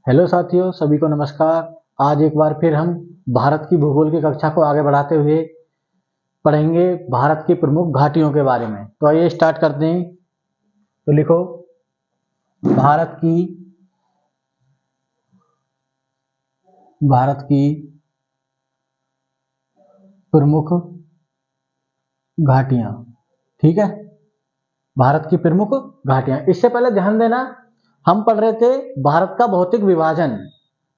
Hello साथियों, सभी को नमस्कार। आज एक बार फिर हम भारत की भूगोल की कक्षा को आगे बढ़ाते हुए पढ़ेंगे भारत की प्रमुख घाटियों के बारे में। तो आइए स्टार्ट करते हैं। तो लिखो भारत की प्रमुख घाटियां। ठीक है, भारत की प्रमुख घाटियां। इससे पहले ध्यान देना, हम पढ़ रहे थे भारत का भौतिक विभाजन।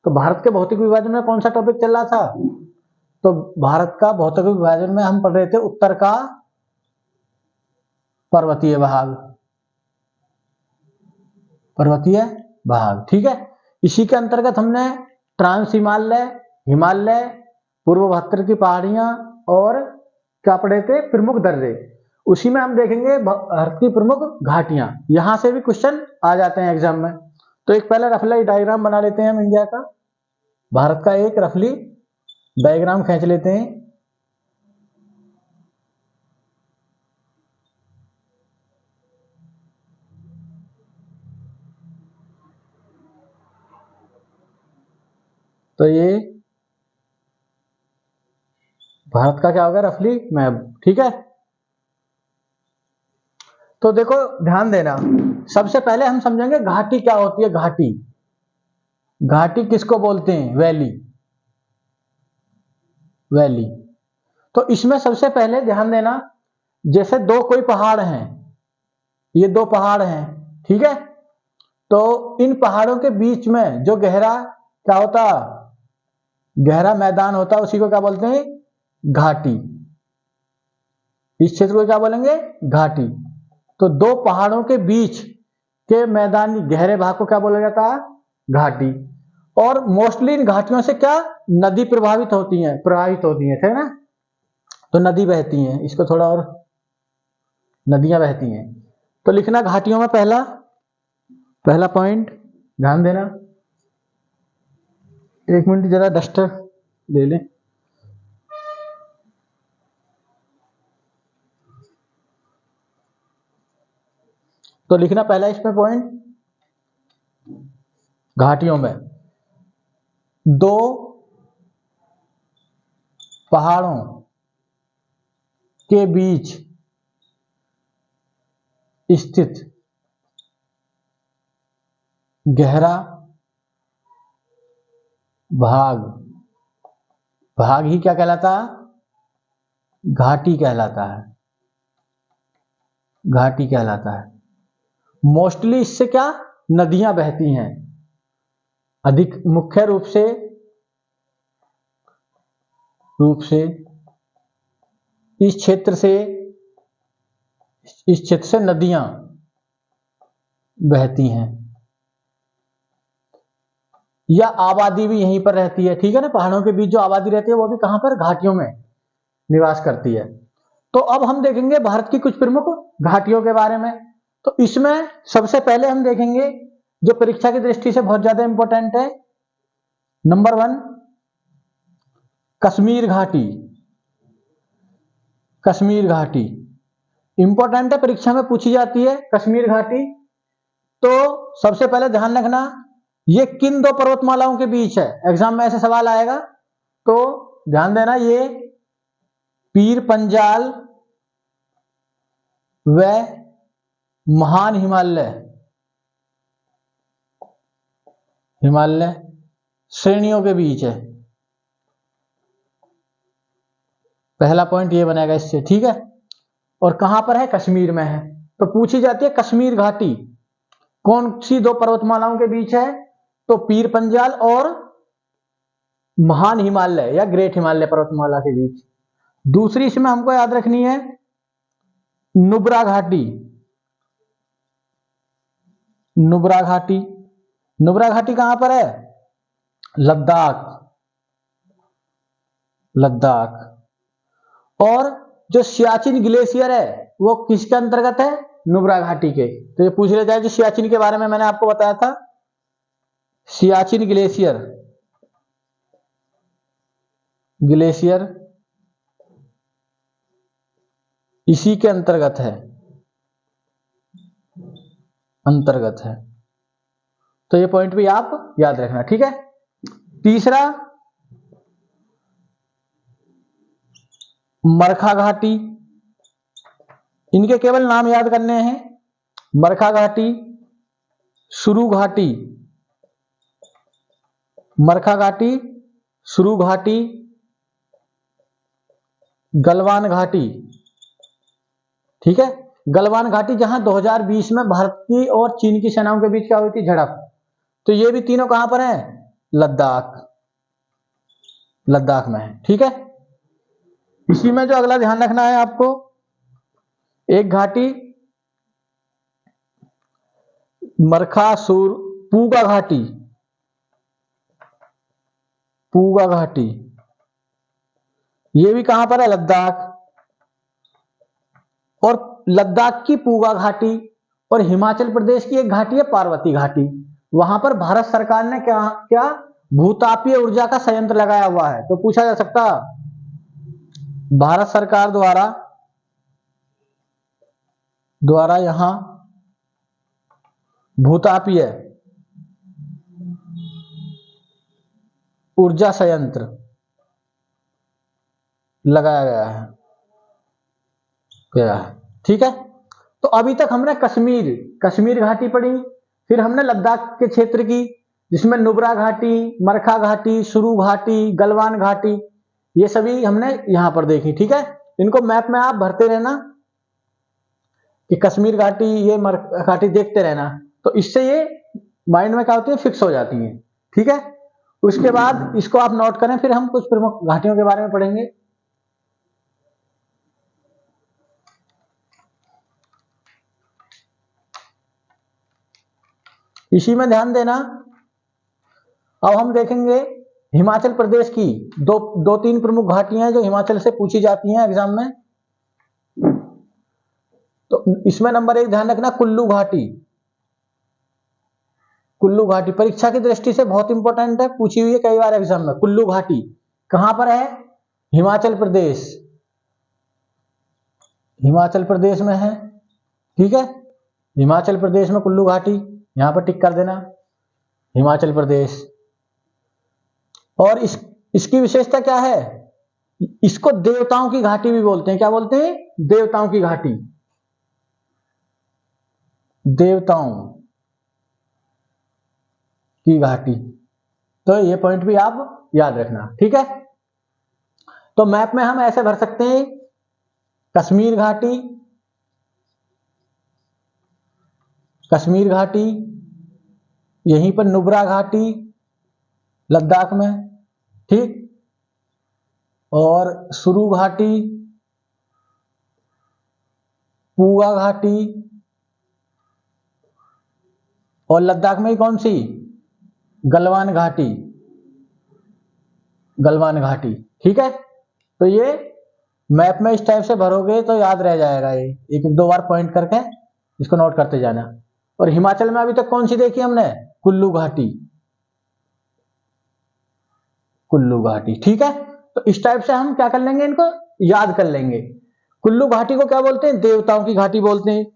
तो भारत के भौतिक विभाजन में कौन सा टॉपिक चल रहा था? तो भारत का भौतिक विभाजन में हम पढ़ रहे थे उत्तर का पर्वतीय भाग। ठीक है। इसी के अंतर्गत हमने ट्रांस हिमालय, हिमालय, पूर्व बहत्तर की पहाड़ियां और क्या पढ़े थे? प्रमुख दर्रे। उसी में हम देखेंगे भारत की प्रमुख घाटियां। यहां से भी क्वेश्चन आ जाते हैं एग्जाम में। तो एक पहले रफली डायग्राम बना लेते हैं हम इंडिया का, भारत का एक रफली डायग्राम खींच लेते हैं। तो ये भारत का क्या होगा? रफली मैप। ठीक है। तो देखो, ध्यान देना, सबसे पहले हम समझेंगे घाटी क्या होती है। घाटी, घाटी किसको बोलते हैं? वैली। वैली। तो इसमें सबसे पहले ध्यान देना, जैसे दो कोई पहाड़ हैं, ये दो पहाड़ हैं, ठीक है। तो इन पहाड़ों के बीच में जो गहरा क्या होता? गहरा मैदान होता है, उसी को क्या बोलते हैं? घाटी। इस क्षेत्र को क्या बोलेंगे? घाटी। तो दो पहाड़ों के बीच के मैदानी गहरे भाग को क्या बोला जाता है? घाटी। और मोस्टली इन घाटियों से क्या नदी प्रभावित होती है, ठीक है ना। तो नदी बहती है, इसको थोड़ा और, नदियां बहती हैं। तो लिखना घाटियों में पहला पहला पॉइंट, ध्यान देना। एक मिनट जरा डस्टर ले लें। तो लिखना पहला इसमें पॉइंट, घाटियों में दो पहाड़ों के बीच स्थित गहरा भाग, भाग ही क्या कहलाता है? घाटी कहलाता है। घाटी कहलाता है। मोस्टली इससे क्या नदियां बहती हैं, अधिक मुख्य रूप से इस क्षेत्र से नदियां बहती हैं, या आबादी भी यहीं पर रहती है। ठीक है ना, पहाड़ों के बीच जो आबादी रहती है वो भी कहां पर? घाटियों में निवास करती है। तो अब हम देखेंगे भारत की कुछ प्रमुख घाटियों के बारे में। तो इसमें सबसे पहले हम देखेंगे जो परीक्षा की दृष्टि से बहुत ज्यादा इंपॉर्टेंट है, नंबर 1 कश्मीर घाटी। कश्मीर घाटी इंपॉर्टेंट है, परीक्षा में पूछी जाती है कश्मीर घाटी। तो सबसे पहले ध्यान रखना, ये किन दो पर्वतमालाओं के बीच है? एग्जाम में ऐसे सवाल आएगा, तो ध्यान देना, ये पीर पंजाल व महान हिमालय श्रेणियों के बीच है। पहला पॉइंट ये बनेगा इससे, ठीक है। और कहां पर है? कश्मीर में है। तो पूछी जाती है कश्मीर घाटी कौन सी दो पर्वतमालाओं के बीच है? तो पीर पंजाल और महान हिमालय या ग्रेट हिमालय पर्वतमाला के बीच। दूसरी इसमें हमको याद रखनी है नुब्रा घाटी। नुब्रा घाटी, नुब्रा घाटी कहां पर है? लद्दाख। लद्दाख। और जो सियाचिन ग्लेशियर है वो किसके अंतर्गत है? नुब्रा घाटी के। तो ये पूछ लिया जाए, जो सियाचिन के बारे में मैंने आपको बताया था, सियाचिन ग्लेशियर, ग्लेशियर इसी के अंतर्गत है। तो ये पॉइंट भी आप याद रखना, ठीक है। तीसरा, मरखा घाटी, इनके केवल नाम याद करने हैं। मरखा घाटी, सुरु घाटी, मरखा घाटी, सुरु घाटी, गलवान घाटी, ठीक है। गलवान घाटी जहां 2020 में भारत की और चीन की सेनाओं के बीच क्या हुई थी, झड़प। तो ये भी तीनों कहां पर है, लद्दाख, लद्दाख में है, ठीक है। इसी में जो अगला ध्यान रखना है आपको, एक घाटी मरखासुर, पूगा घाटी, पूगा घाटी, ये भी कहां पर है, लद्दाख। और लद्दाख की पूगा घाटी और हिमाचल प्रदेश की एक घाटी है पार्वती घाटी, वहां पर भारत सरकार ने क्या क्या भूतापीय ऊर्जा का संयंत्र लगाया हुआ है। तो पूछा जा सकता, भारत सरकार द्वारा यहां भूतापीय ऊर्जा संयंत्र लगाया गया है, ठीक है। तो अभी तक हमने कश्मीर घाटी पढ़ी, फिर हमने लद्दाख के क्षेत्र की, जिसमें नुब्रा घाटी, मरखा घाटी, सुरु घाटी, गलवान घाटी, ये सभी हमने यहां पर देखी, ठीक है। इनको मैप में आप भरते रहना कि कश्मीर घाटी, ये मरखा घाटी देखते रहना, तो इससे ये माइंड में क्या होती है, फिक्स हो जाती है, ठीक है। उसके बाद इसको आप नोट करें, फिर हम कुछ प्रमुख घाटियों के बारे में पढ़ेंगे। इसी में ध्यान देना। अब हम देखेंगे हिमाचल प्रदेश की दो तीन प्रमुख घाटियां जो हिमाचल से पूछी जाती हैं एग्जाम में। तो इसमें नंबर 1 ध्यान रखना, कुल्लू घाटी। कुल्लू घाटी परीक्षा की दृष्टि से बहुत इंपॉर्टेंट है, पूछी हुई है कई बार एग्जाम में। कुल्लू घाटी कहां पर है, हिमाचल प्रदेश, हिमाचल प्रदेश में है, ठीक है। हिमाचल प्रदेश में कुल्लू घाटी, यहां पर टिक कर देना, हिमाचल प्रदेश। और इसकी विशेषता क्या है, इसको देवताओं की घाटी भी बोलते हैं। क्या बोलते हैं, देवताओं की घाटी, देवताओं की घाटी। तो ये पॉइंट भी आप याद रखना, ठीक है। तो मैप में हम ऐसे भर सकते हैं, कश्मीर घाटी, कश्मीर घाटी, यहीं पर नुब्रा घाटी लद्दाख में, ठीक। और सुरु घाटी, पूगा घाटी, और लद्दाख में कौन सी, गलवान घाटी, गलवान घाटी, ठीक है। तो ये मैप में इस टाइप से भरोगे तो याद रह जाएगा, ये एक दो बार पॉइंट करके इसको नोट करते जाना। और हिमाचल में अभी तक कौन सी देखी हमने, कुल्लू घाटी, कुल्लू घाटी, ठीक है। तो इस टाइप से हम क्या कर लेंगे, इनको याद कर लेंगे। कुल्लू घाटी को क्या बोलते हैं, देवताओं की घाटी बोलते हैं।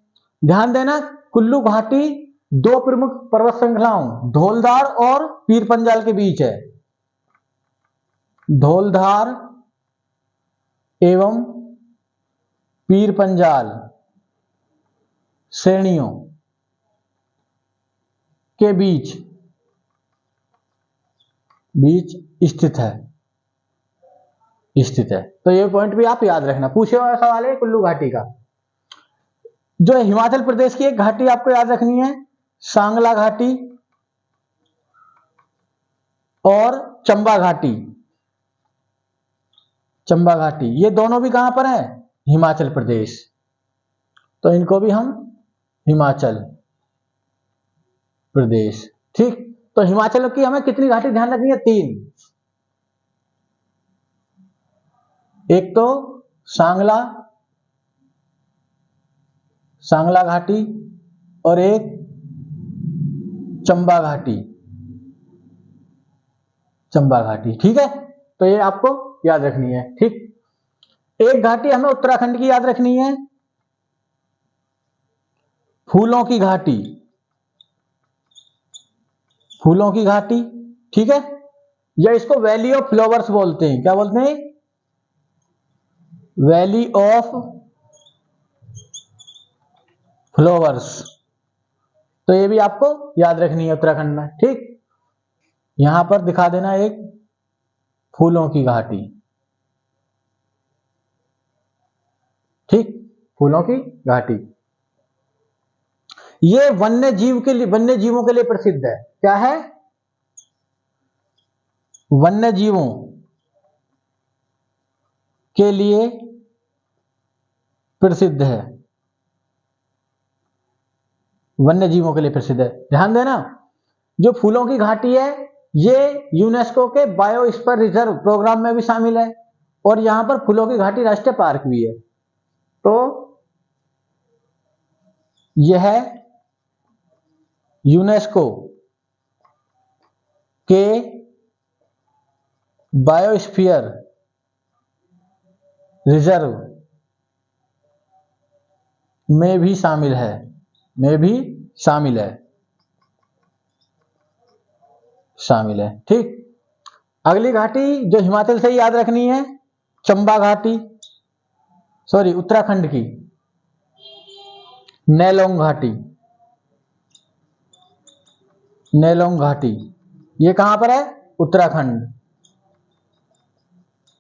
ध्यान देना, कुल्लू घाटी दो प्रमुख पर्वत श्रृंखलाओं धौलधार और पीर पंजाल के बीच है। धौलधार एवं पीर पंजाल श्रेणियों के बीच स्थित है। तो ये पॉइंट भी आप याद रखना, पूछे हुआ सवाल है कुल्लू घाटी का। जो हिमाचल प्रदेश की एक घाटी आपको याद रखनी है, सांगला घाटी और चंबा घाटी, चंबा घाटी, ये दोनों भी कहां पर है, हिमाचल प्रदेश। तो इनको भी हम हिमाचल प्रदेश, ठीक। तो हिमाचल की हमें कितनी घाटी ध्यान रखनी है, 3। एक तो सांगला घाटी और एक चंबा घाटी, चंबा घाटी, ठीक है। तो ये आपको याद रखनी है, ठीक। एक घाटी हमें उत्तराखंड की याद रखनी है, फूलों की घाटी, फूलों की घाटी, ठीक है, या इसको वैली ऑफ फ्लावर्स बोलते हैं। क्या बोलते हैं? Valley of flowers. तो ये भी आपको याद रखनी है उत्तराखंड में, ठीक। यहां पर दिखा देना एक फूलों की घाटी, ठीक, फूलों की घाटी। ये वन्य जीवों के लिए प्रसिद्ध है। क्या है? वन्य जीवों के लिए प्रसिद्ध है, वन्य जीवों के लिए प्रसिद्ध है। ध्यान देना, जो फूलों की घाटी है ये यूनेस्को के बायोस्फीयर रिजर्व प्रोग्राम में भी शामिल है, और यहां पर फूलों की घाटी राष्ट्रीय पार्क भी है। तो यह यूनेस्को के बायोस्फीयर रिजर्व में भी शामिल है, शामिल है, ठीक। अगली घाटी जो हिमाचल से ही याद रखनी है, चंबा घाटी, सॉरी उत्तराखंड की नेलोंग घाटी। नेलोंग घाटी ये कहां पर है?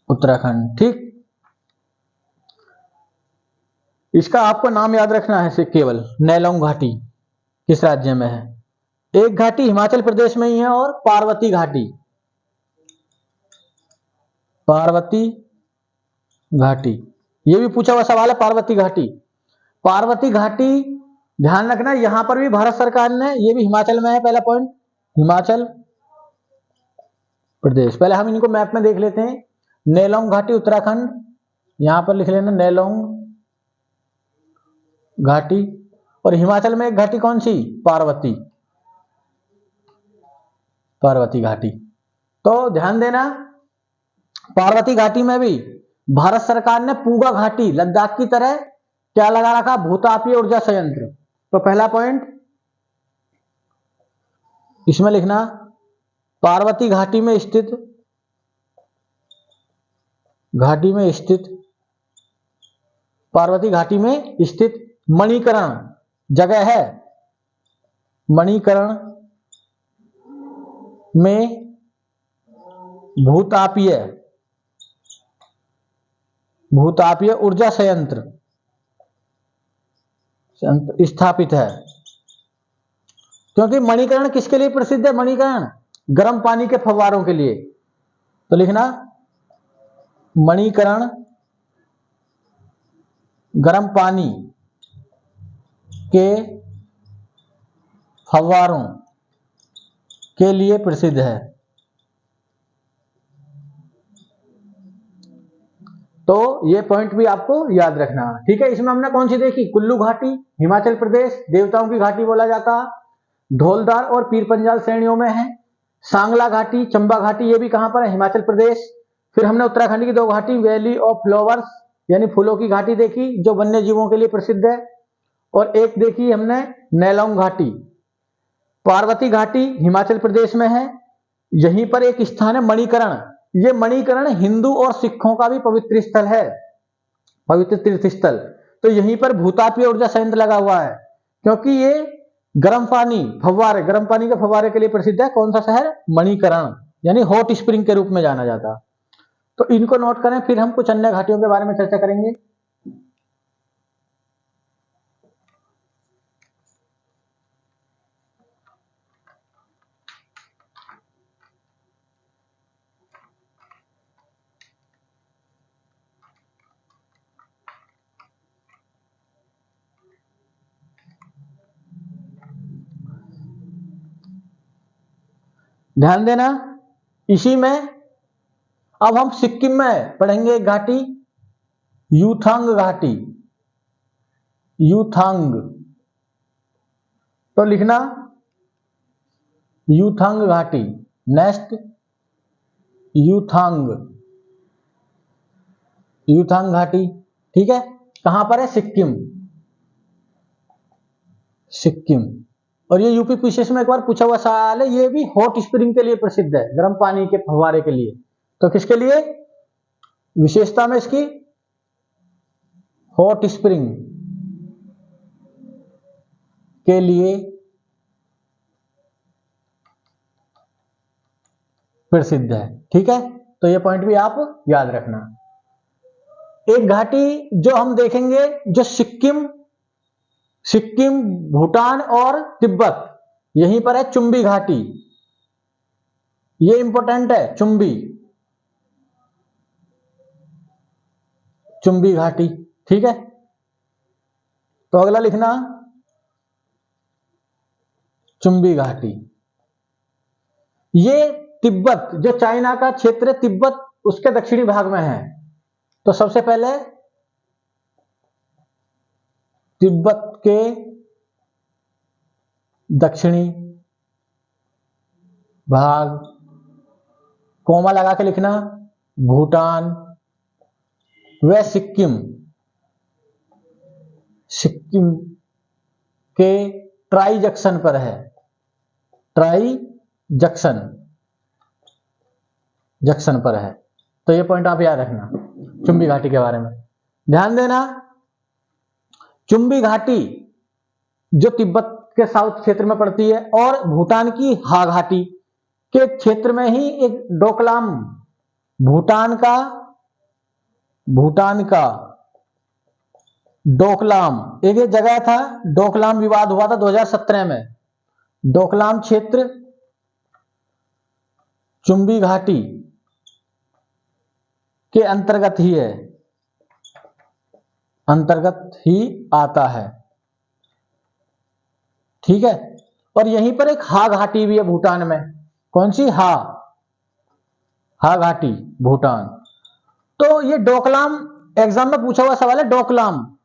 उत्तराखंड, ठीक। इसका आपको नाम याद रखना है सिर्फ केवल, नेलोंग घाटी किस राज्य में है। एक घाटी हिमाचल प्रदेश में ही है, और पार्वती घाटी, ये भी पूछा हुआ सवाल है। पार्वती घाटी ध्यान रखना, यहां पर भी भारत सरकार ने, ये भी हिमाचल में है, पहला पॉइंट हिमाचल प्रदेश। पहले हम इनको मैप में देख लेते हैं। नेलोंग घाटी उत्तराखंड, यहां पर लिख लेना नेलोंग घाटी। और हिमाचल में एक घाटी कौन सी? पार्वती घाटी। तो ध्यान देना, पार्वती घाटी में भी भारत सरकार ने पूगा घाटी लद्दाख की तरह क्या लगा रखा? भूतापीय ऊर्जा संयंत्र। तो पहला पॉइंट इसमें लिखना, पार्वती घाटी में स्थित पार्वती घाटी में स्थित मणिकरण जगह है, मणिकरण में भूतापीय ऊर्जा संयंत्र स्थापित है। क्योंकि मणिकरण किसके लिए प्रसिद्ध है? मणिकरण गर्म पानी के फव्वारों के लिए। तो लिखना, मणिकरण गर्म पानी के फव्वारों के लिए प्रसिद्ध है। तो ये पॉइंट भी आपको याद रखना, ठीक है। इसमें हमने कौन सी देखी? कुल्लू घाटी हिमाचल प्रदेश, देवताओं की घाटी बोला जाता, धौलधार और पीर पंजाल श्रेणियों में है। सांगला घाटी, चंबा घाटी, ये भी कहां पर है? हिमाचल प्रदेश। फिर हमने उत्तराखंड की दो घाटी, वैली ऑफ फ्लावर्स यानी फूलों की घाटी देखी, जो वन्य जीवों के लिए प्रसिद्ध है, और एक देखी हमने नेलोंग घाटी। पार्वती घाटी हिमाचल प्रदेश में है, यहीं पर एक स्थान है मणिकरण। ये मणिकरण हिंदू और सिखों का भी पवित्र स्थल है, पवित्र तीर्थ स्थल। तो यहीं पर भूतापीय ऊर्जा संयंत्र लगा हुआ है, क्योंकि ये गर्म पानी के फव्वारे के लिए प्रसिद्ध है। कौन सा शहर? मणिकरण, यानी हॉट स्प्रिंग के रूप में जाना जाता। तो इनको नोट करें, फिर हम कुछ अन्य घाटियों के बारे में चर्चा करेंगे। ध्यान देना, इसी में अब हम सिक्किम में पढ़ेंगे एक घाटी, यूथांग घाटी। तो लिखना, यूथांग घाटी। नेक्स्ट यूथांग घाटी, ठीक है। कहां पर है? सिक्किम। और ये यूपी पीसीएस में एक बार पूछा हुआ सवाल है, ये भी हॉट स्प्रिंग के लिए प्रसिद्ध है, गर्म पानी के फव्वारे के लिए। तो किसके लिए विशेषता में इसकी, हॉट स्प्रिंग के लिए प्रसिद्ध है। ठीक है, तो ये पॉइंट भी आप याद रखना। एक घाटी जो हम देखेंगे, जो सिक्किम, भूटान और तिब्बत, यहीं पर है चुंबी घाटी। ये इंपॉर्टेंट है, चुंबी घाटी। ठीक है, तो अगला लिखना चुंबी घाटी। ये तिब्बत, जो चाइना का क्षेत्र है तिब्बत, उसके दक्षिणी भाग में है। तो सबसे पहले तिब्बत के दक्षिणी भाग, कोमा लगा के लिखना, भूटान व सिक्किम के ट्राई जंक्शन पर है। ट्राई जंक्शन पर है। तो ये पॉइंट आप याद रखना चुंबी घाटी के बारे में। ध्यान देना, चुंबी घाटी जो तिब्बत के साउथ क्षेत्र में पड़ती है, और भूटान की हा घाटी के क्षेत्र में ही एक डोकलाम, भूटान का डोकलाम, एक जगह था, डोकलाम विवाद हुआ था 2017 में। डोकलाम क्षेत्र चुंबी घाटी के अंतर्गत ही आता है। ठीक है, और यहीं पर एक हा घाटी भी है भूटान में। कौन सी? हा घाटी, भूटान। तो ये डोकलाम एग्जाम में पूछा हुआ सवाल है। डोकलाम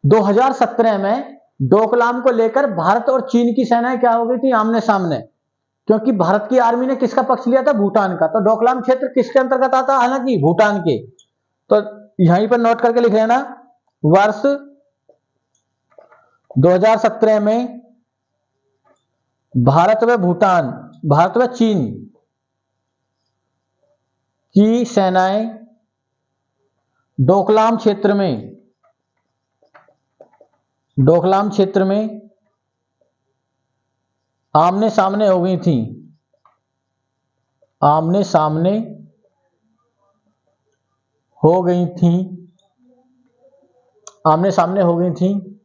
2017 में डोकलाम को लेकर भारत और चीन की सेनाएं क्या हो गई थी, आमने सामने। क्योंकि भारत की आर्मी ने किसका पक्ष लिया था, भूटान का। तो डोकलाम क्षेत्र किसके अंतर्गत आता, हालांकि भूटान के। तो यहीं पर नोट करके लिख लेना, वर्ष 2017 में भारत व चीन की सेनाएं डोकलाम क्षेत्र में आमने सामने हो गई थी। आमने सामने हो गई थी,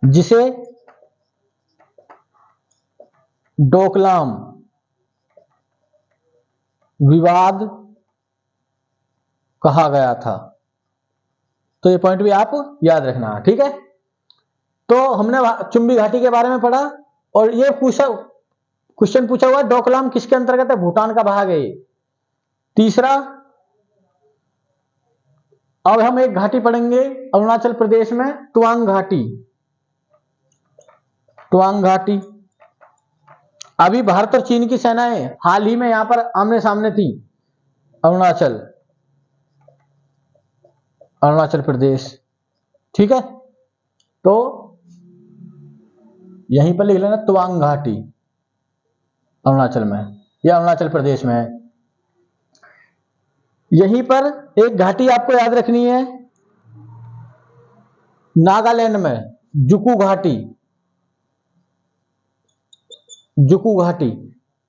जिसे डोकलाम विवाद कहा गया था। तो ये पॉइंट भी आप याद रखना। ठीक है, तो हमने चुंबी घाटी के बारे में पढ़ा, और ये क्वेश्चन पूछा हुआ डोकलाम किसके अंतर्गत है, भूटान का भाग है। तीसरा, अब हम एक घाटी पढ़ेंगे अरुणाचल प्रदेश में, तवांग घाटी। अभी भारत और चीन की सेनाएं हाल ही में यहां पर आमने सामने थी। अरुणाचल प्रदेश। ठीक है, तो यहीं पर लिख लेना तवांग घाटी, अरुणाचल में, या अरुणाचल प्रदेश में है। यहीं पर एक घाटी आपको याद रखनी है, नागालैंड में, जुकू घाटी।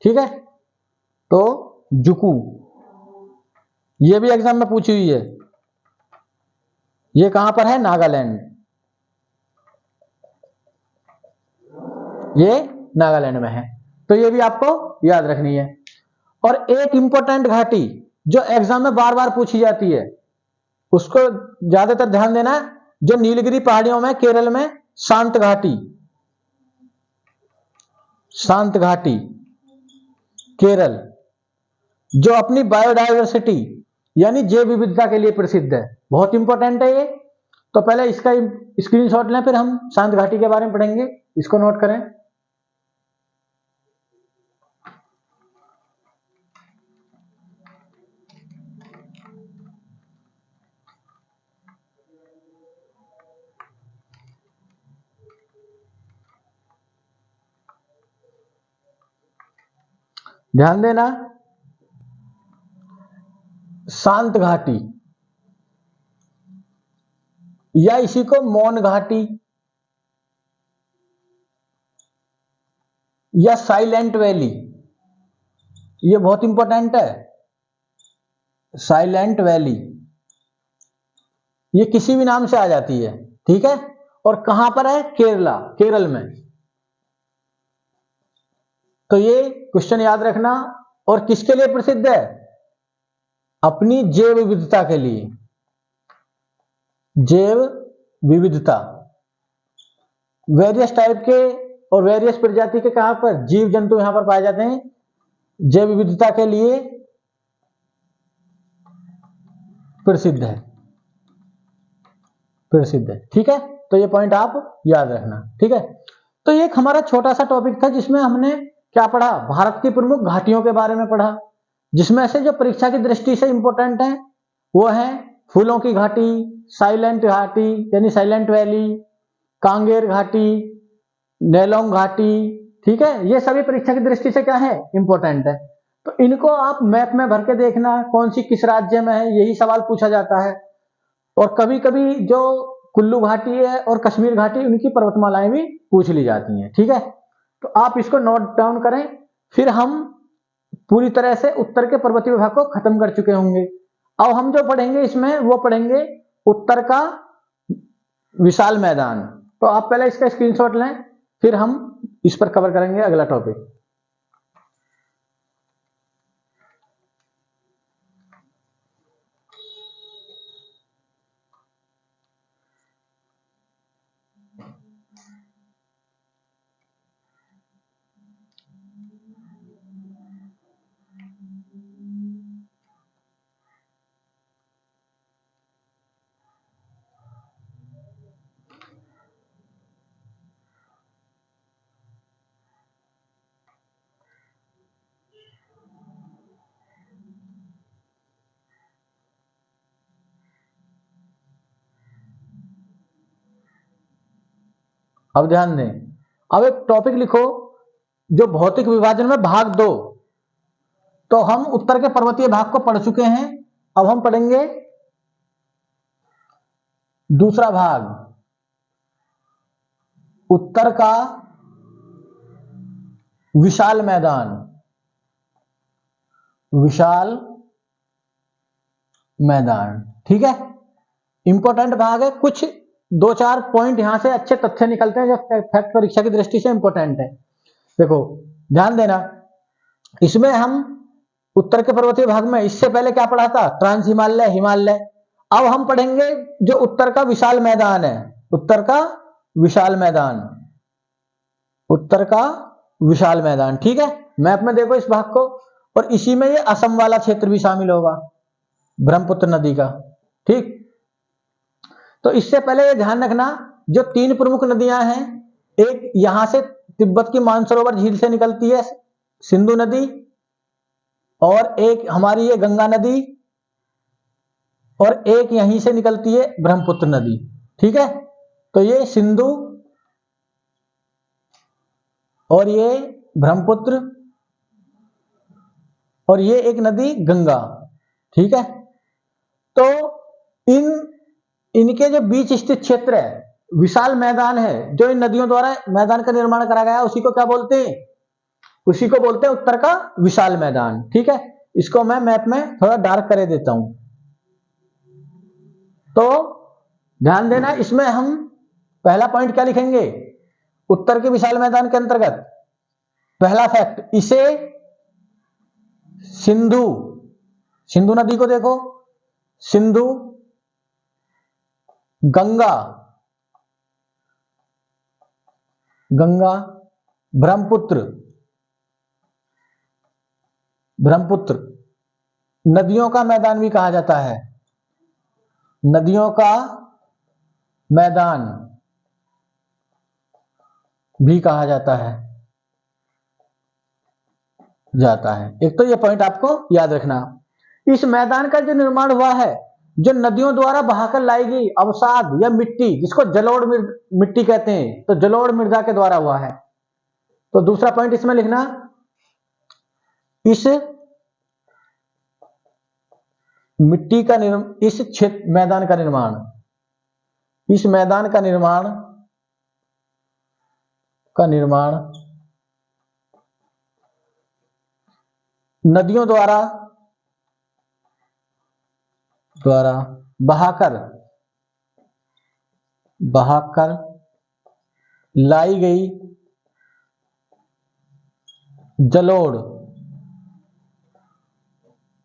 ठीक है, तो जुकू, ये भी एग्जाम में पूछी हुई है। ये कहां पर है, नागालैंड। ये नागालैंड में है, तो ये भी आपको याद रखनी है। और एक इंपॉर्टेंट घाटी जो एग्जाम में बार बार पूछी जाती है, उसको ज्यादातर ध्यान देना, जो नीलगिरी पहाड़ियों में, केरल में, शांत घाटी, केरल, जो अपनी बायोडायवर्सिटी यानी जैव विविधता के लिए प्रसिद्ध है। बहुत इंपॉर्टेंट है ये। तो पहले इसका स्क्रीनशॉट लें, फिर हम शांत घाटी के बारे में पढ़ेंगे। इसको नोट करें। ध्यान देना, शांत घाटी या इसी को मौन घाटी या साइलेंट वैली, ये बहुत इंपॉर्टेंट है। साइलेंट वैली ये किसी भी नाम से आ जाती है, ठीक है। और कहां पर है? केरला, केरल में। तो ये क्वेश्चन याद रखना। और किसके लिए प्रसिद्ध है? अपनी जैव विविधता के लिए। जैव विविधता, वेरियस टाइप के और वेरियस प्रजाति के कहां पर जीव जंतु यहां पर पाए जाते हैं? जैव विविधता के लिए प्रसिद्ध है, प्रसिद्ध है, ठीक है। तो ये पॉइंट आप याद रखना, ठीक है। तो ये एक हमारा छोटा सा टॉपिक था जिसमें हमने क्या पढ़ा? भारत की प्रमुख घाटियों के बारे में पढ़ा, जिसमें से जो परीक्षा की दृष्टि से इंपॉर्टेंट है वो है फूलों की घाटी, साइलेंट घाटी यानी साइलेंट वैली, कांगेर घाटी, नेलोंग घाटी, ठीक है। ये सभी परीक्षा की दृष्टि से क्या है? इंपॉर्टेंट है। तो इनको आप मैप में भर के देखना, कौन सी किस राज्य में है, यही सवाल पूछा जाता है। और कभी कभी जो कुल्लू घाटी है और कश्मीर घाटी, उनकी पर्वतमालाएं भी पूछ ली जाती हैं, ठीक है। तो आप इसको नोट डाउन करें। फिर हम पूरी तरह से उत्तर के पर्वतीय विभाग को खत्म कर चुके होंगे। अब हम जो पढ़ेंगे इसमें वो पढ़ेंगे उत्तर का विशाल मैदान। तो आप पहले इसका स्क्रीनशॉट लें, फिर हम इस पर कवर करेंगे अगला टॉपिक। अब ध्यान दें, अब एक टॉपिक लिखो जो भौतिक विभाजन में भाग 2। तो हम उत्तर के पर्वतीय भाग को पढ़ चुके हैं, अब हम पढ़ेंगे दूसरा भाग, उत्तर का विशाल मैदान। विशाल मैदान, ठीक है। इंपॉर्टेंट भाग है, कुछ 2-4 पॉइंट यहां से अच्छे तथ्य निकलते हैं जो फैक्ट परीक्षा की दृष्टि से इंपॉर्टेंट है। देखो ध्यान देना, इसमें हम उत्तर के पर्वतीय भाग में इससे पहले क्या पढ़ा था? ट्रांस हिमालय, हिमालय। अब हम पढ़ेंगे जो उत्तर का विशाल मैदान है, उत्तर का विशाल मैदान, उत्तर का विशाल मैदान, ठीक है। मैप में देखो इस भाग को, और इसी में ये असम वाला क्षेत्र भी शामिल होगा, ब्रह्मपुत्र नदी का, ठीक। तो इससे पहले ये ध्यान रखना, जो 3 प्रमुख नदियां हैं, एक यहां से तिब्बत की मानसरोवर झील से निकलती है सिंधु नदी, और एक हमारी ये गंगा नदी, और एक यहीं से निकलती है ब्रह्मपुत्र नदी, ठीक है। तो ये सिंधु और ये ब्रह्मपुत्र और ये एक नदी गंगा, ठीक है। तो इनके जो बीच स्थित क्षेत्र है, विशाल मैदान है, जो इन नदियों द्वारा मैदान का निर्माण करा गया, उसी को क्या बोलते हैं? उसी को बोलते हैं उत्तर का विशाल मैदान, ठीक है। इसको मैं मैप में थोड़ा डार्क कर देता हूं। तो ध्यान देना, इसमें हम पहला पॉइंट क्या लिखेंगे? उत्तर के विशाल मैदान के अंतर्गत पहला फैक्ट, इसे सिंधु, सिंधु नदी को देखो, सिंधु, गंगा, गंगा, ब्रह्मपुत्र, ब्रह्मपुत्र नदियों का मैदान भी कहा जाता है, नदियों का मैदान भी कहा जाता है, एक तो ये पॉइंट आपको याद रखना। इस मैदान का जो निर्माण हुआ है, जो नदियों द्वारा बहाकर लाई गई अवसाद या मिट्टी, जिसको जलोढ़ मिट्टी कहते हैं, तो जलोढ़ मृदा के द्वारा हुआ है। तो दूसरा पॉइंट इसमें लिखना, इस मिट्टी का इस क्षेत्र मैदान का निर्माण, इस मैदान का निर्माण नदियों द्वारा बहाकर लाई गई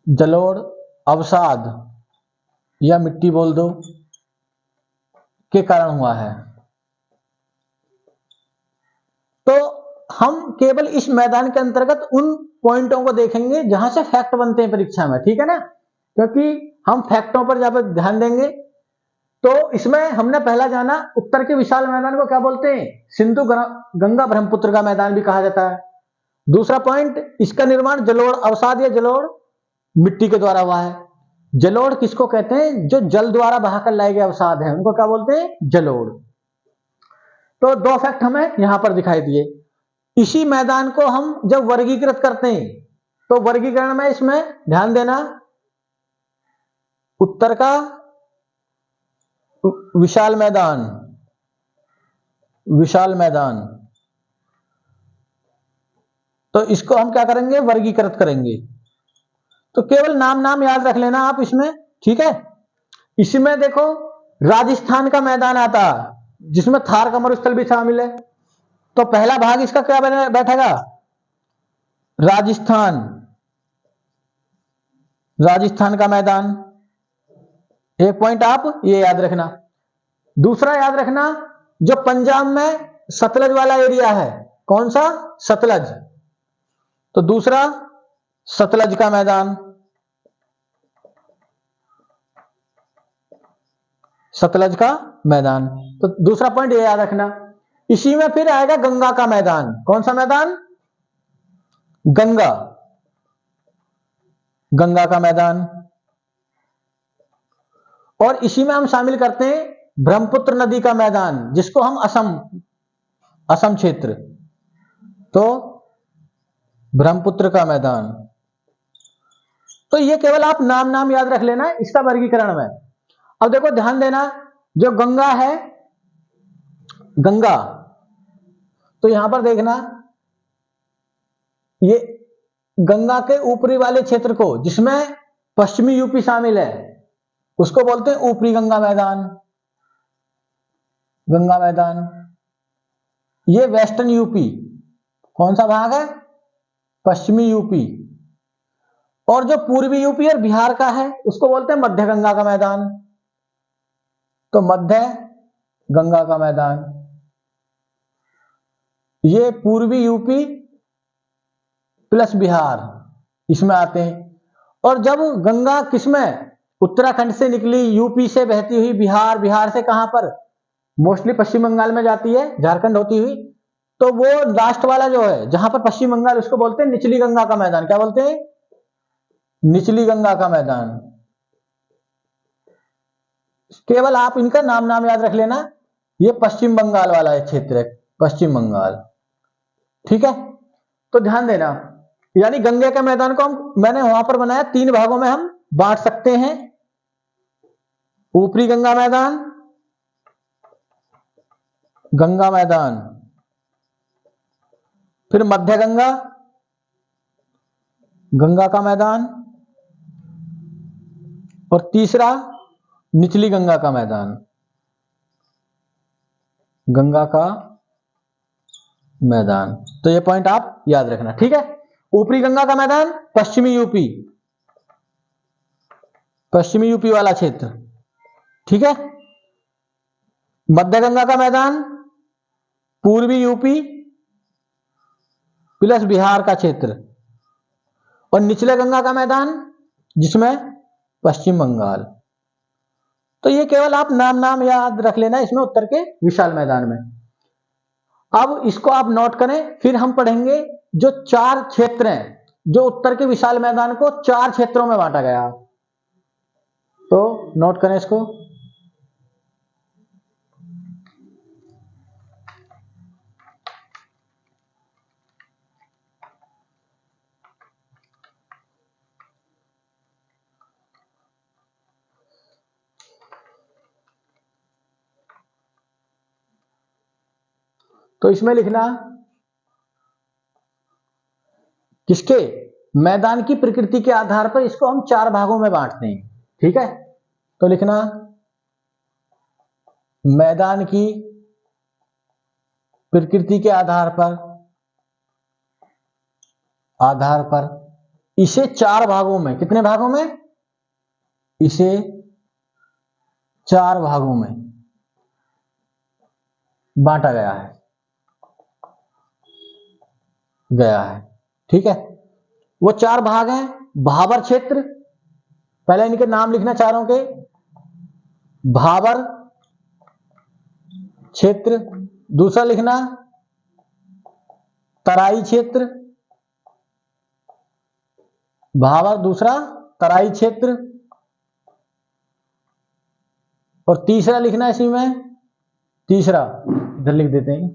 जलोढ़ अवसाद या मिट्टी बोल दो के कारण हुआ है। तो हम केवल इस मैदान के अंतर्गत उन पॉइंटों को देखेंगे जहां से फैक्ट बनते हैं परीक्षा में, ठीक है ना, क्योंकि हम फैक्टों पर जब ध्यान देंगे तो इसमें हमने पहला जाना उत्तर के विशाल मैदान को क्या बोलते हैं, सिंधु गंगा ब्रह्मपुत्र का मैदान भी कहा जाता है। दूसरा पॉइंट, इसका निर्माण जलोढ़ अवसाद या जलोढ़ मिट्टी के द्वारा हुआ है। जलोढ़ किसको कहते हैं, जो जल द्वारा बहाकर लाए गए अवसाद है उनको क्या बोलते हैं, जलोढ़। तो दो फैक्ट हमें यहां पर दिखाई दिए। इसी मैदान को हम जब वर्गीकृत करते हैं तो वर्गीकरण में इसमें ध्यान देना, उत्तर का विशाल मैदान, तो इसको हम क्या करेंगे, वर्गीकृत करेंगे। तो केवल नाम याद रख लेना आप इसमें, ठीक है। इसमें देखो राजस्थान का मैदान आता है जिसमें थार का मरुस्थल भी शामिल है। तो पहला भाग इसका क्या बैठेगा, राजस्थान का मैदान। एक पॉइंट आप ये याद रखना। दूसरा याद रखना, जो पंजाब में सतलज वाला एरिया है, कौन सा, सतलज, तो दूसरा सतलज का मैदान, तो दूसरा पॉइंट ये याद रखना। इसी में फिर आएगा गंगा का मैदान, कौन सा मैदान, गंगा का मैदान। और इसी में हम शामिल करते हैं ब्रह्मपुत्र नदी का मैदान, जिसको हम असम क्षेत्र, तो ब्रह्मपुत्र का मैदान। तो ये केवल आप नाम याद रख लेना इसका वर्गीकरण में। अब देखो ध्यान देना, जो गंगा है, तो यहां पर देखना, ये गंगा के ऊपरी वाले क्षेत्र को, जिसमें पश्चिमी यूपी शामिल है, उसको बोलते हैं ऊपरी गंगा मैदान। ये वेस्टर्न यूपी, कौन सा भाग है, पश्चिमी यूपी। और जो पूर्वी यूपी और बिहार का है उसको बोलते हैं मध्य गंगा का मैदान, तो मध्य गंगा का मैदान। ये पूर्वी यूपी प्लस बिहार इसमें आते हैं। और जब गंगा किसमें, उत्तराखंड से निकली, यूपी से बहती हुई बिहार से कहां पर, मोस्टली पश्चिम बंगाल में जाती है, झारखंड होती हुई, तो वो लास्ट वाला जो है जहां पर पश्चिम बंगाल, उसको बोलते हैं निचली गंगा का मैदान। क्या बोलते हैं, निचली गंगा का मैदान। केवल आप इनका नाम याद रख लेना, ये पश्चिम बंगाल वाला क्षेत्र है, पश्चिम बंगाल, ठीक है। तो ध्यान देना, यानी गंगे के मैदान को मैंने वहां पर बनाया, 3 भागों में हम बांट सकते हैं, ऊपरी गंगा मैदान, फिर मध्य गंगा का मैदान, और तीसरा निचली गंगा का मैदान, तो ये पॉइंट आप याद रखना, ठीक है। ऊपरी गंगा का मैदान पश्चिमी यूपी वाला क्षेत्र, ठीक है। मध्य गंगा का मैदान पूर्वी यूपी प्लस बिहार का क्षेत्र, और निचले गंगा का मैदान जिसमें पश्चिम बंगाल। तो ये केवल आप नाम याद रख लेना इसमें, उत्तर के विशाल मैदान में। अब इसको आप नोट करें, फिर हम पढ़ेंगे जो 4 क्षेत्र हैं, जो उत्तर के विशाल मैदान को 4 क्षेत्रों में बांटा गया, तो नोट करें इसको। तो इसमें लिखना किसके, मैदान की प्रकृति के आधार पर इसको हम 4 भागों में बांटते हैं। ठीक है, तो लिखना मैदान की प्रकृति के आधार पर इसे 4 भागों में, कितने भागों में, इसे 4 भागों में बांटा गया है। ठीक है, वो 4 भाग हैं। भाबर क्षेत्र, पहले इनके नाम लिखना चारों के, भाबर क्षेत्र। दूसरा लिखना तराई क्षेत्र, भाबर दूसरा तराई क्षेत्र। और तीसरा लिखना इसी में, तीसरा इधर लिख देते हैं,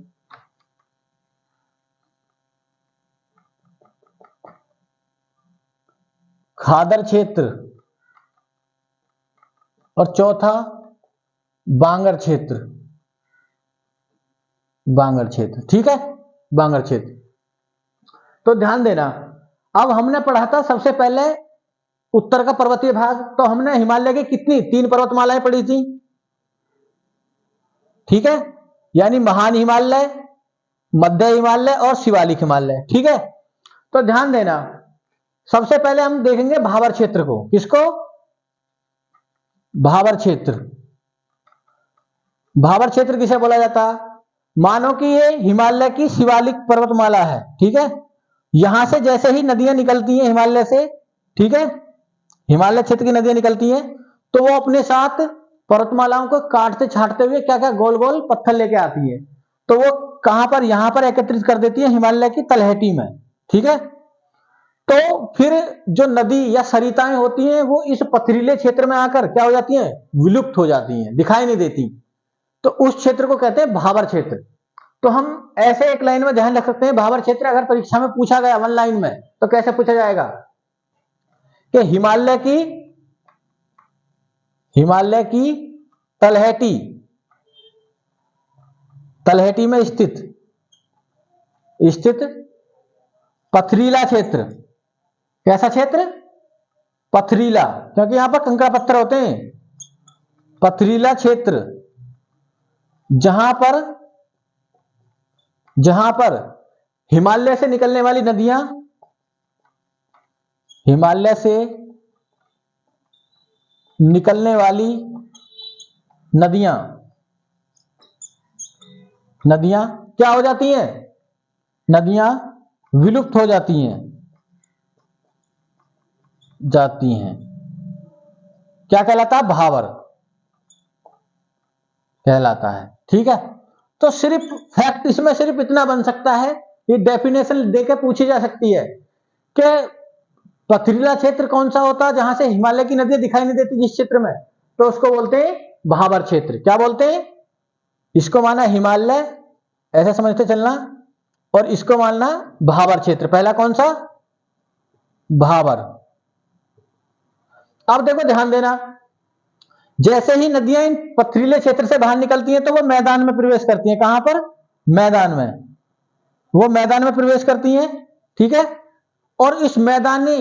खादर क्षेत्र। और चौथा बांगर क्षेत्र। ठीक है, बांगर क्षेत्र। तो ध्यान देना, अब हमने पढ़ा था सबसे पहले उत्तर का पर्वतीय भाग, तो हमने हिमालय की कितनी 3 पर्वतमालाएं पढ़ी थी। ठीक है, यानी महान हिमालय, मध्य हिमालय और शिवालिक हिमालय। ठीक है, तो ध्यान देना, सबसे पहले हम देखेंगे भाबर क्षेत्र को। किसको, भाबर क्षेत्र। भाबर क्षेत्र किसे बोला जाता, मानो कि ये हिमालय की शिवालिक पर्वतमाला है। ठीक है, यहां से जैसे ही नदियां निकलती हैं हिमालय से, ठीक है, हिमालय क्षेत्र की नदियां निकलती हैं, तो वो अपने साथ पर्वतमालाओं को काटते छाटते हुए क्या क्या गोल गोल पत्थर लेके आती है। तो वो कहां पर, यहां पर एकत्रित कर देती है हिमालय की तलहटी में। ठीक है, तो फिर जो नदी या सरिताएं होती हैं वो इस पथरीले क्षेत्र में आकर क्या हो जाती हैं, विलुप्त हो जाती हैं, दिखाई नहीं देती। तो उस क्षेत्र को कहते हैं भाबर क्षेत्र। तो हम ऐसे एक लाइन में ध्यान रख सकते हैं, भाबर क्षेत्र अगर परीक्षा में पूछा गया 1 लाइन में, तो कैसे पूछा जाएगा कि हिमालय की तलहटी में स्थित पथरीला क्षेत्र। कैसा क्षेत्र, पथरीला, क्योंकि यहां पर कंकड़ पत्थर होते हैं। पथरीला क्षेत्र, जहां पर हिमालय से निकलने वाली नदियां, हिमालय से निकलने वाली नदियां क्या हो जाती हैं, नदियां विलुप्त हो जाती हैं। क्या कहलाता है, भाबर कहलाता है। ठीक है, तो सिर्फ फैक्ट इसमें सिर्फ इतना बन सकता है, ये डेफिनेशन देकर पूछी जा सकती है कि पथरीला क्षेत्र कौन सा होता है, जहां से हिमालय की नदियां दिखाई नहीं देती जिस क्षेत्र में, तो उसको बोलते हैं भाबर क्षेत्र। क्या बोलते हैं, इसको माना हिमालय, ऐसा समझते चलना, और इसको मानना भाबर क्षेत्र। पहला कौन सा, भाबर। अब देखो ध्यान देना, जैसे ही नदियां इन पथरीले क्षेत्र से बाहर निकलती हैं तो वो मैदान में प्रवेश करती हैं। कहां पर, मैदान में, वो मैदान में प्रवेश करती हैं। ठीक है, और इस मैदानी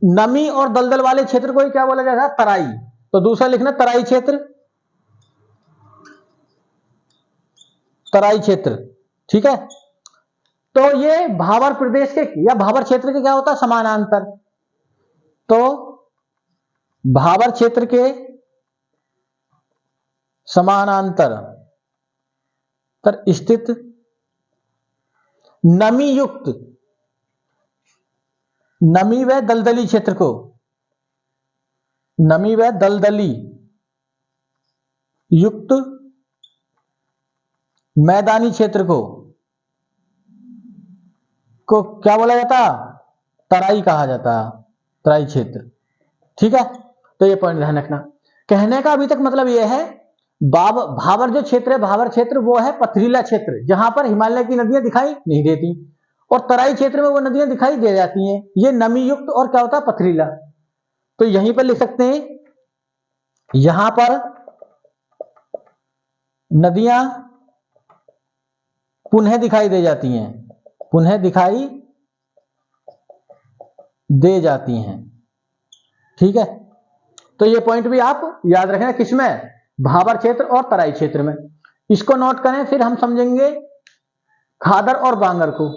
नमी और दलदल वाले क्षेत्र को ही क्या बोला जाता है, तराई। तो दूसरा लिखना तराई क्षेत्र, तराई क्षेत्र। ठीक है, तो ये भाबर प्रदेश के या भाबर क्षेत्र के क्या होता है, समानांतर। तो भाबर क्षेत्र के समानांतर स्थित नमी व दलदली क्षेत्र को, नमी व दलदली युक्त मैदानी क्षेत्र को क्या बोला जाता, तराई कहा जाता, तराई क्षेत्र। ठीक है, तो ये पॉइंट ध्यान रखना। कहने का अभी तक मतलब यह है, भाबर जो क्षेत्र है, भाबर क्षेत्र वो है पथरीला क्षेत्र, जहां पर हिमालय की नदियां दिखाई नहीं देती, और तराई क्षेत्र में वो नदियां दिखाई दे जाती हैं। ये नमी युक्त और क्या होता है, पथरीला। तो यहीं पर लिख सकते हैं, यहां पर नदियां पुनः दिखाई दे जाती हैं, पुनः दिखाई दे जाती हैं। ठीक है, तो ये पॉइंट भी आप याद रखना, किसमें, भाबर क्षेत्र और तराई क्षेत्र में। इसको नोट करें, फिर हम समझेंगे खादर और बांगर को।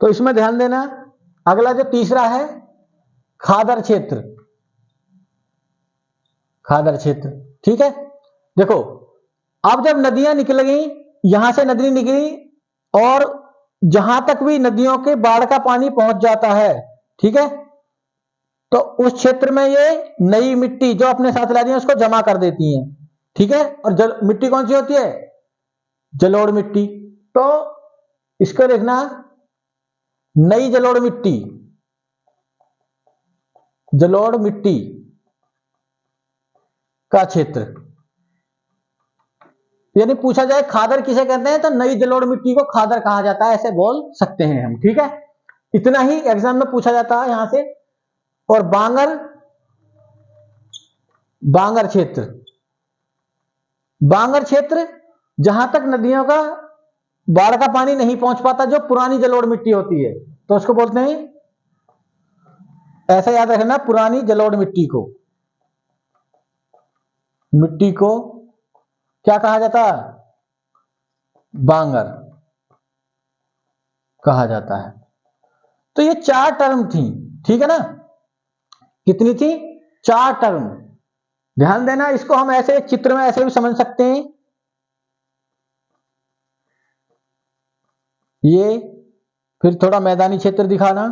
तो इसमें ध्यान देना, अगला जो तीसरा है खादर क्षेत्र, खादर क्षेत्र। ठीक है, देखो अब जब नदियां निकल गई, यहां से नदी निकली और जहां तक भी नदियों के बाढ़ का पानी पहुंच जाता है, ठीक है, तो उस क्षेत्र में ये नई मिट्टी जो अपने साथ ला रही है उसको जमा कर देती हैं। ठीक है, और मिट्टी कौन सी होती है, जलोढ़ मिट्टी। तो इसको देखना, नई जलोढ़ मिट्टी, जलोढ़ मिट्टी का क्षेत्र, यानी पूछा जाए खादर किसे कहते हैं, तो नई जलोढ़ मिट्टी को खादर कहा जाता है, ऐसे बोल सकते हैं हम। ठीक है, इतना ही एग्जाम में पूछा जाता है यहां से। और बांगर, बांगर क्षेत्र, बांगर क्षेत्र जहां तक नदियों का बाढ़ का पानी नहीं पहुंच पाता, जो पुरानी जलोढ़ मिट्टी होती है, तो उसको बोलते हैं, ऐसा याद रखना, पुरानी जलोढ़ मिट्टी को, मिट्टी को क्या कहा जाता है, बांगर कहा जाता है। तो ये 4 टर्म थी, ठीक है ना, कितनी थी, 4 टर्म। ध्यान देना, इसको हम ऐसे चित्र में ऐसे भी समझ सकते हैं, ये फिर थोड़ा मैदानी क्षेत्र दिखाना,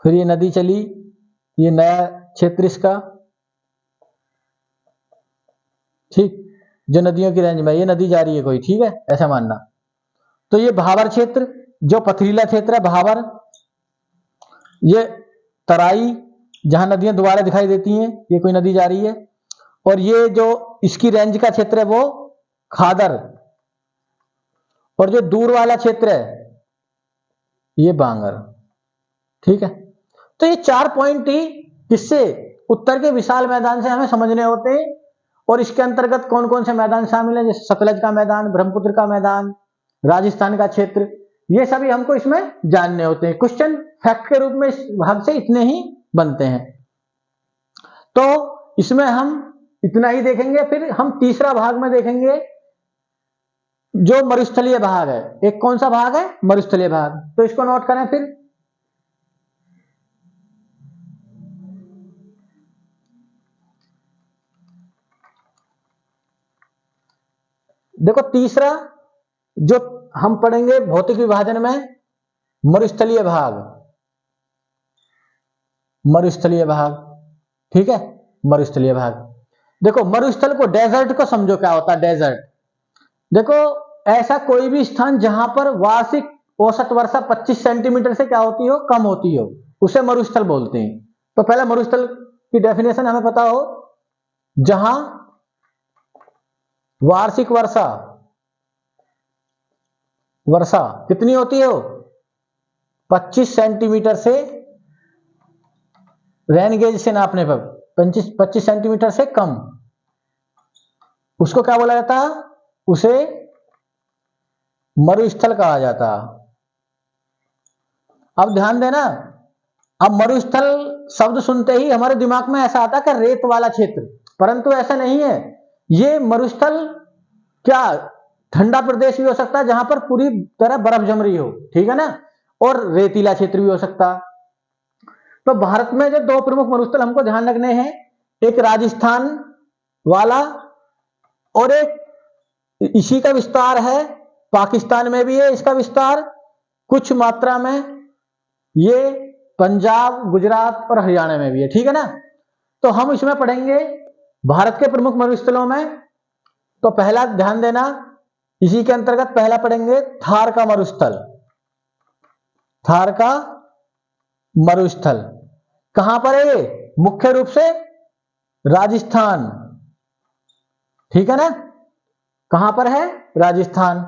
फिर ये नदी चली, ये नया क्षेत्र इसका, ठीक, जो नदियों की रेंज में ये नदी जा रही है कोई, ठीक है, ऐसा मानना। तो ये भाबर क्षेत्र जो पथरीला क्षेत्र है, भाबर, ये तराई जहां नदियां दोबारा दिखाई देती हैं, ये कोई नदी जा रही है, और ये जो इसकी रेंज का क्षेत्र है वो खादर, और जो दूर वाला क्षेत्र है ये बांगर। ठीक है, तो ये 4 पॉइंट ही किससे, उत्तर के विशाल मैदान से हमें समझने होते हैं। और इसके अंतर्गत कौन कौन से मैदान शामिल हैं, जैसे सतलज का मैदान, ब्रह्मपुत्र का मैदान, राजस्थान का क्षेत्र, ये सभी हमको इसमें जानने होते हैं। क्वेश्चन फैक्ट के रूप में इस भाग से इतने ही बनते हैं। तो इसमें हम इतना ही देखेंगे, फिर हम तीसरा भाग में देखेंगे जो मरुस्थलीय भाग है। एक कौन सा भाग है, मरुस्थलीय भाग, तो इसको नोट करें। फिर देखो तीसरा जो हम पढ़ेंगे भौतिक विभाजन में, मरुस्थलीय भाग, मरुस्थलीय भाग, ठीक है, मरुस्थलीय भाग। देखो मरुस्थल को, डेजर्ट को समझो क्या होता है डेजर्ट। देखो ऐसा कोई भी स्थान जहां पर वार्षिक औसत वर्षा 25 सेंटीमीटर से क्या होती हो, कम होती हो, उसे मरुस्थल बोलते हैं। तो पहले मरुस्थल की डेफिनेशन हमें पता हो, जहां वार्षिक वर्षा, वर्षा कितनी होती हो, 25 सेंटीमीटर से, रेन गेज से नापने पर 25 सेंटीमीटर से कम, उसको क्या बोला जाता है, उसे मरुस्थल कहा जाता। अब ध्यान देना, अब मरुस्थल शब्द सुनते ही हमारे दिमाग में ऐसा आता है कि रेत वाला क्षेत्र, परंतु ऐसा नहीं है। ये मरुस्थल क्या ठंडा प्रदेश भी हो सकता है जहां पर पूरी तरह बर्फ जम रही हो, ठीक है ना, और रेतीला क्षेत्र भी हो सकता। तो भारत में जो 2 प्रमुख मरुस्थल हमको ध्यान रखने हैं, एक राजस्थान वाला और एक इसी का विस्तार है, पाकिस्तान में भी है इसका विस्तार कुछ मात्रा में, ये पंजाब, गुजरात और हरियाणा में भी है, ठीक है ना। तो हम इसमें पढ़ेंगे भारत के प्रमुख मरुस्थलों में। तो पहला ध्यान देना, इसी के अंतर्गत पहला पढ़ेंगे थार का मरुस्थल। थार का मरुस्थल कहां पर है, मुख्य रूप से राजस्थान, ठीक है ना, कहां पर है? राजस्थान।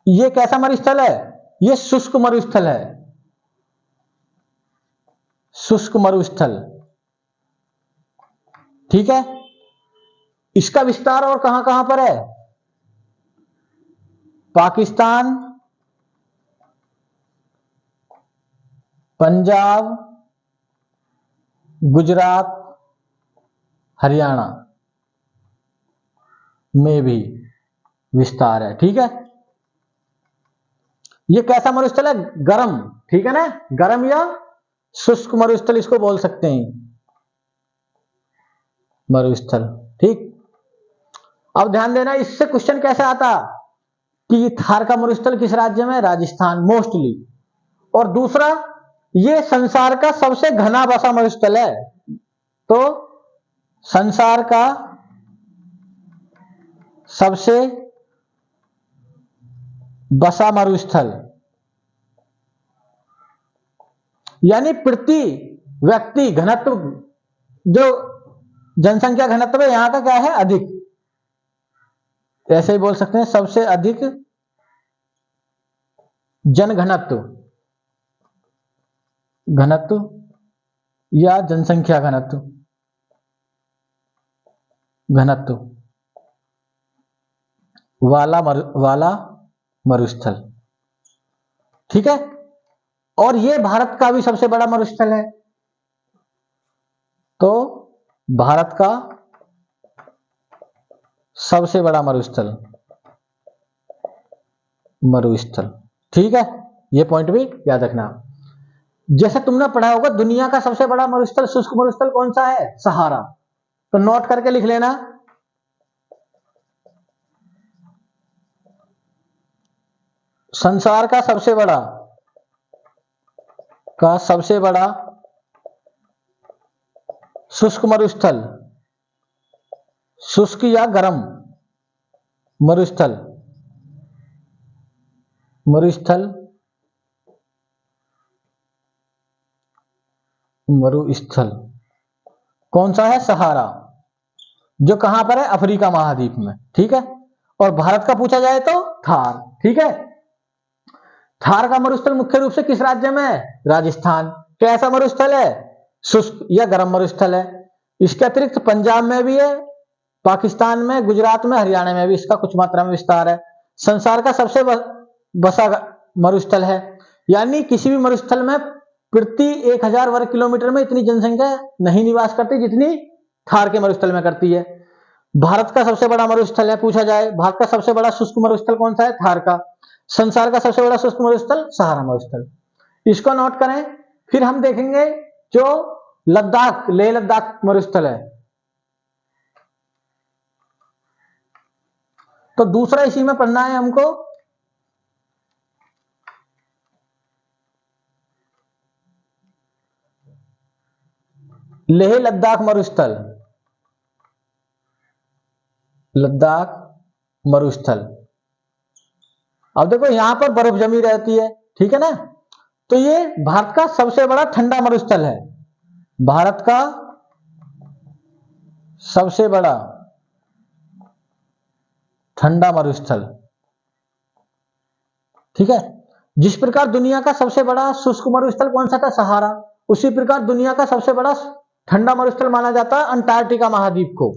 ये कैसा मरुस्थल है? ये शुष्क मरुस्थल है, शुष्क मरुस्थल। ठीक है, इसका विस्तार और कहां कहां पर है? पाकिस्तान, पंजाब, गुजरात, हरियाणा में भी विस्तार है। ठीक है, ये कैसा मरुस्थल है? गर्म। ठीक है ना, गर्म या शुष्क मरुस्थल इसको बोल सकते हैं, मरुस्थल। ठीक, अब ध्यान देना, इससे क्वेश्चन कैसे आता कि थार का मरुस्थल किस राज्य में? राजस्थान मोस्टली। और दूसरा, ये संसार का सबसे घना बसा मरुस्थल है। तो संसार का सबसे बसा मरुस्थल, यानी प्रति व्यक्ति घनत्व, जो जनसंख्या घनत्व है यहां का क्या है? अधिक। ऐसे ही बोल सकते हैं, सबसे अधिक जन घनत्व, घनत्व या जनसंख्या घनत्व, घनत्व वाला मरुस्थल। ठीक है, और ये भारत का भी सबसे बड़ा मरुस्थल है। तो भारत का सबसे बड़ा मरुस्थल, मरुस्थल। ठीक है, ये पॉइंट भी याद रखना। जैसे तुमने पढ़ा होगा, दुनिया का सबसे बड़ा मरुस्थल, शुष्क मरुस्थल कौन सा है? सहारा। तो नोट करके लिख लेना, संसार का सबसे बड़ा शुष्क मरुस्थल, शुष्क या गर्म मरुस्थल, मरुस्थल कौन सा है? सहारा, जो कहां पर है? अफ्रीका महाद्वीप में। ठीक है, और भारत का पूछा जाए तो थार। ठीक है, थार का मरुस्थल मुख्य रूप से किस राज्य में है? राजस्थान। कैसा मरुस्थल है? शुष्क या गर्म मरुस्थल है। इसके अतिरिक्त पंजाब में भी है, पाकिस्तान में, गुजरात में, हरियाणा में भी इसका कुछ मात्रा में विस्तार है। संसार का सबसे बसा मरुस्थल है, यानी किसी भी मरुस्थल में प्रति 1000 वर्ग किलोमीटर में इतनी जनसंख्या नहीं निवास करती जितनी थार के मरुस्थल में करती है। भारत का सबसे बड़ा मरुस्थल है, पूछा जाए भारत का सबसे बड़ा शुष्क मरुस्थल कौन सा है? थार का। संसार का सबसे बड़ा शुष्क मरुस्थल सहारा मरुस्थल। इसको नोट करें। फिर हम देखेंगे जो लद्दाख, लेह लद्दाख मरुस्थल है। तो दूसरा इसी में पढ़ना है हमको, लेह लद्दाख मरुस्थल, लद्दाख मरुस्थल। अब देखो यहां पर बर्फ जमी रहती है, ठीक है ना। तो ये भारत का सबसे बड़ा ठंडा मरुस्थल है, भारत का सबसे बड़ा ठंडा मरुस्थल। ठीक है, जिस प्रकार दुनिया का सबसे बड़ा शुष्क मरुस्थल कौन सा था? सहारा। उसी प्रकार दुनिया का सबसे बड़ा ठंडा मरुस्थल माना जाता है अंटार्कटिका महाद्वीप को।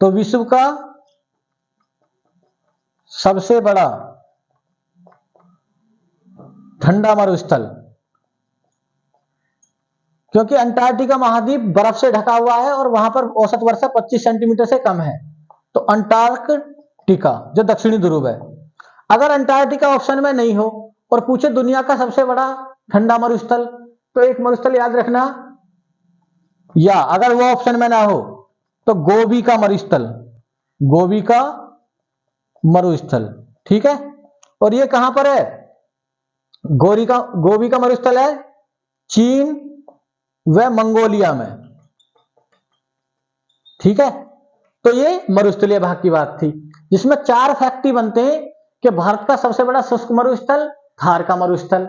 तो विश्व का सबसे बड़ा ठंडा मरुस्थल, क्योंकि अंटार्कटिका महाद्वीप बर्फ से ढका हुआ है और वहां पर औसत वर्षा 25 सेंटीमीटर से कम है। तो अंटार्कटिका जो दक्षिणी ध्रुव है। अगर अंटार्कटिका ऑप्शन में नहीं हो और पूछे दुनिया का सबसे बड़ा ठंडा मरुस्थल, तो एक मरुस्थल याद रखना, या अगर वो ऑप्शन में ना हो तो गोबी का मरुस्थल, गोबी का मरुस्थल। ठीक है, और ये कहां पर है? गोबी का मरुस्थल है चीन व मंगोलिया में। ठीक है, तो ये मरुस्थलीय भाग की बात थी, जिसमें 4 फैक्ट बनते हैं कि भारत का सबसे बड़ा शुष्क मरुस्थल थार का मरुस्थल,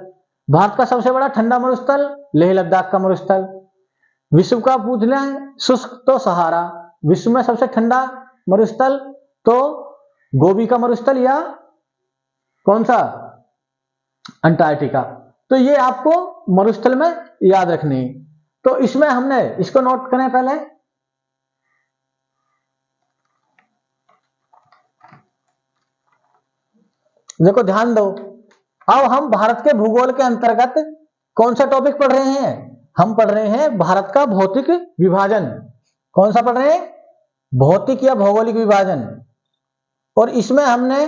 भारत का सबसे बड़ा ठंडा मरुस्थल लेह लद्दाख का मरुस्थल, विश्व का पूछ लें शुष्क तो सहारा, विश्व में सबसे ठंडा मरुस्थल, तो गोबी का मरुस्थल या कौन सा, अंटार्कटिका। तो ये आपको मरुस्थल में याद रखनी। तो इसमें हमने इसको नोट करें पहले, देखो ध्यान दो। अब हम भारत के भूगोल के अंतर्गत कौन सा टॉपिक पढ़ रहे हैं, हम पढ़ रहे हैं भारत का भौतिक विभाजन। कौन सा पढ़ रहे हैं, भौतिक या भौगोलिक विभाजन। और इसमें हमने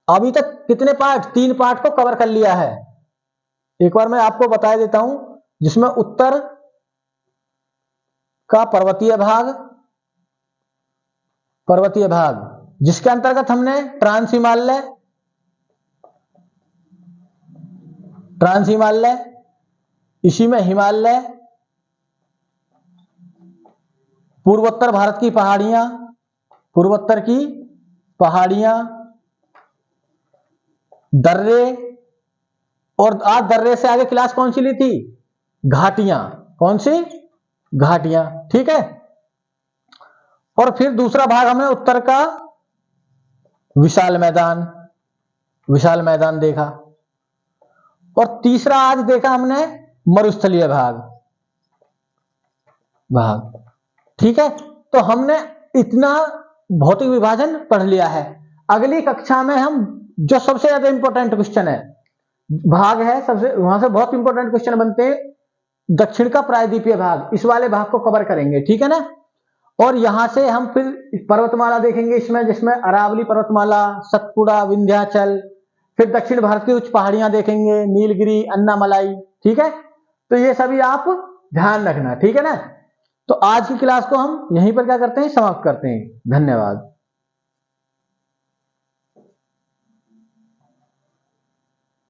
अभी तक कितने पार्ट, 3 पार्ट को कवर कर लिया है। एक बार मैं आपको बता देता हूं, जिसमें उत्तर का पर्वतीय भाग जिसके अंतर्गत हमने ट्रांस हिमालय, इसी में हिमालय, पूर्वोत्तर भारत की पहाड़ियां, दर्रे, और आज दर्रे से आगे क्लास कौन सी ली थी, घाटियां। कौन सी, घाटियां, ठीक है। और फिर दूसरा भाग हमने उत्तर का विशाल मैदान देखा। और तीसरा आज देखा हमने मरुस्थलीय भाग, ठीक है। तो हमने इतना भौतिक विभाजन पढ़ लिया है। अगली कक्षा में हम जो सबसे ज्यादा इंपॉर्टेंट क्वेश्चन है, भाग है सबसे, वहां से बहुत इंपॉर्टेंट क्वेश्चन बनते हैं, दक्षिण का प्रायद्वीपीय भाग, इस वाले भाग को कवर करेंगे, ठीक है ना। और यहां से हम फिर पर्वतमाला देखेंगे इसमें, जिसमें अरावली पर्वतमाला, सतपुड़ा, विंध्याचल, फिर दक्षिण भारत की उच्च पहाड़ियां देखेंगे, नीलगिरी, अन्नामलाई, ठीक है। तो ये सभी आप ध्यान रखना, ठीक है ना। तो आज की क्लास को हम यहीं पर क्या करते हैं, समाप्त करते हैं। धन्यवाद।